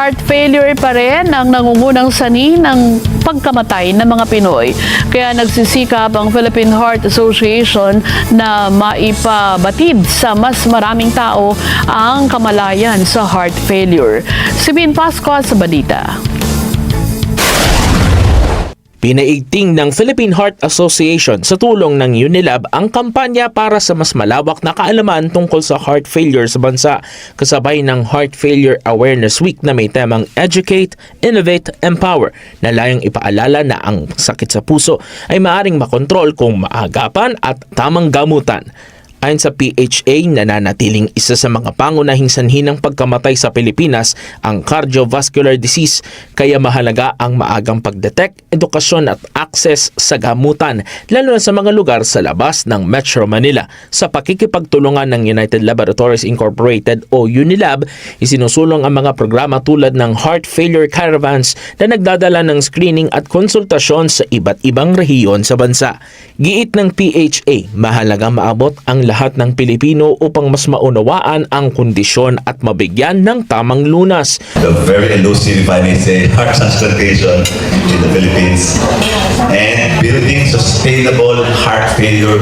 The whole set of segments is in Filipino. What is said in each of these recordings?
Heart failure pa rin ang nangungunang sani ng pagkamatay ng mga Pinoy. Kaya nagsisikap ang Philippine Heart Association na maipabatid sa mas maraming tao ang kamalayan sa heart failure. Si Bin Pascua sa balita. Pinaigting ng Philippine Heart Association sa tulong ng UNILAB ang kampanya para sa mas malawak na kaalaman tungkol sa heart failure sa bansa, kasabay ng Heart Failure Awareness Week na may temang Educate, Innovate, Empower, na layong ipaalala na ang sakit sa puso ay maaaring makontrol kung maagapan at tamang gamutan. Ayon sa PHA, nananatiling isa sa mga pangunahing sanhi ng pagkamatay sa Pilipinas ang cardiovascular disease, kaya mahalaga ang maagang pagdetect, edukasyon at access sa gamutan, lalo na sa mga lugar sa labas ng Metro Manila. Sa pakikipagtulungan ng United Laboratories Incorporated o UNILAB, isinusulong ang mga programa tulad ng Heart Failure Caravans na nagdadala ng screening at konsultasyon sa iba't ibang rehiyon sa bansa. Giit ng PHA, mahalaga maabot ang lahat ng Pilipino upang mas maunawaan ang kondisyon at mabigyan ng tamang lunas. The very elusive, if I may say, heart transplantation in the Philippines and building sustainable heart failure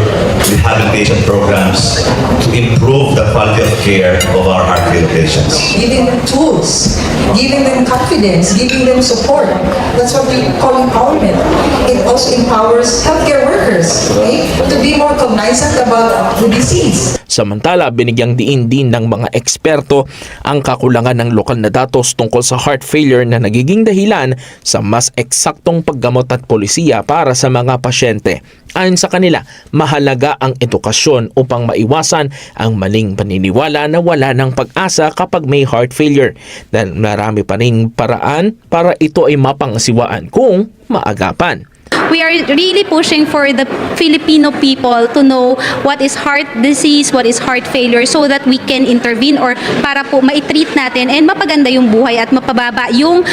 rehabilitation programs to improve the quality of care of our heart failure patients. Giving them tools, giving them confidence, giving them support. That's what we call empowerment. It also empowers healthcare workers, okay, to be more cognizant about the disease. Samantala, binigyang diin din ng mga eksperto ang kakulangan ng lokal na datos tungkol sa heart failure na nagiging dahilan sa mas eksaktong paggamot at polisiya para sa mga pasyente. Ayon sa kanila, mahalaga ang edukasyon upang maiwasan ang maling paniniwala na wala ng pag-asa kapag may heart failure. Dahil marami pa rin paraan para ito ay mapangasiwaan kung maagapan. We are really pushing for the Filipino people to know what is heart disease, what is heart failure, so that we can intervene or para po ma-treat natin and mapaganda yung buhay at mapababa yung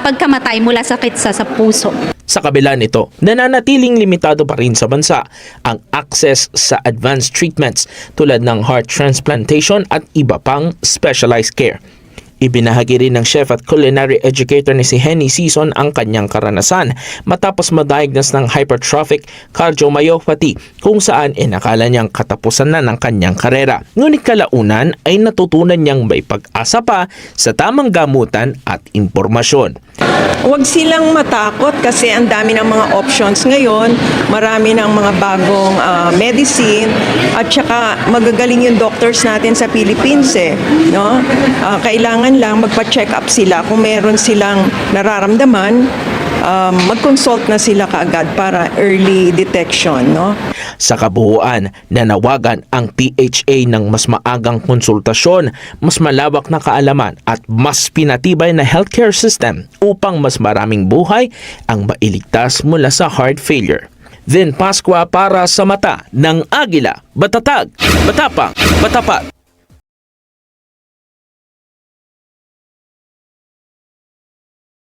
pagkamatay mula sakit sa puso. Sa kabila nito, nananatiling limitado pa rin sa bansa ang access sa advanced treatments tulad ng heart transplantation at iba pang specialized care. Ibinahagi rin ng chef at culinary educator ni si Henny Season ang kanyang karanasan matapos ma-diagnose ng hypertrophic cardiomyopathy, kung saan inakala niyang katapusan na ng kanyang karera. Ngunit kalaunan ay natutunan niyang may pag-asa pa sa tamang gamutan at impormasyon. Huwag silang matakot kasi ang dami ng mga options ngayon, marami ng mga bagong medicine at saka magagaling yung doctors natin sa Philippines no? Kailangan lang magpa-check up sila kung meron silang nararamdaman, mag-consult na sila kaagad para early detection, no? Sa kabuuan, nanawagan ang PHA ng mas maagang konsultasyon, mas malawak na kaalaman at mas pinatibay na healthcare system upang mas maraming buhay ang mailigtas mula sa heart failure. Then Pascua para sa mata ng Agila, Batatag, Batapang, Batapat.